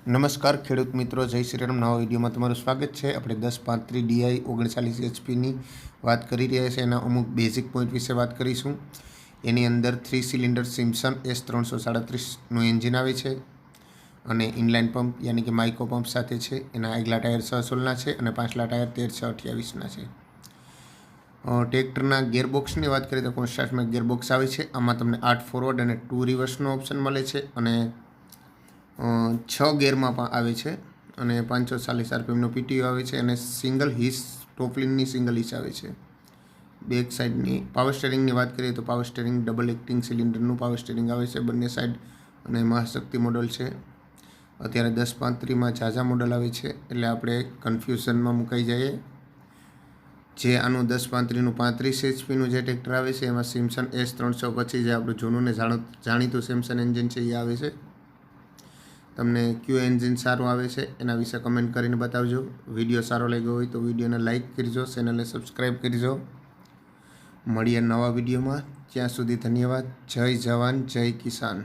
નમસ્કાર ખેડૂત મિત્રો, જય શ્રી રામ. નવા વિડીયોમાં તમારું સ્વાગત છે. આપણે 1035 DI 39 HPની વાત કરી રહ્યા છીએ. એના અમુક બેઝિક પોઈન્ટ વિશે વાત કરીશું. એની અંદર 3 સિલિન્ડર સિમ્પસન S337નું એન્જિન આવે છે અને ઇનલાઇન પંપ યાની કે માઇકો પંપ સાથે છે. એના આગલા ટાયર 616ના છે અને પાછલા ટાયર 13628ના છે. ટ્રેક્ટરના ગિયરબોક્સની વાત કરીએ તો કોન્સ્ટાન્ટમાં ગિયરબોક્સ આવે છે. આમાં તમને 8 ફોરવર્ડ અને 2 રિવર્સનો ઓપ્શન મળે છે અને 6 ગેરમાં પણ આવે છે અને 540 RPMનો PTO આવે છે અને સિંગલ હિસ ટોપલિનની સિંગલ હિસ આવે છે. બેક સાઈડની પાવર સ્ટેરિંગની વાત કરીએ તો પાવર સ્ટેરિંગ ડબલ એક્ટિંગ સિલિન્ડરનું પાવર સ્ટેરિંગ આવે છે બંને સાઈડ અને મહાશક્તિ મોડલ છે. અત્યારે 1035માં ઝાઝા મોડલ આવે છે એટલે આપણે કન્ફ્યુઝનમાં મુકાઈ જઈએ. જે આનું 1035નું 35 HPનું જે ટ્રેક્ટર આવે છે એમાં સિમ્પસન S325 જે આપણું જૂનું ને જાણીતું સિમ્પસન એન્જિન છે એ આવે છે. તમને કયું એન્જિન સારું આવે છે એના વિશે કમેન્ટ કરીને બતાવજો. વિડીયો સારો લાગ્યો હોય તો વિડીયોને લાઇક કરજો, ચેનલને સબસ્ક્રાઈબ કરજો. મળીએ નવા વિડીયોમાં. ત્યાં સુધી ધન્યવાદ. જય જવાન, જય કિસાન.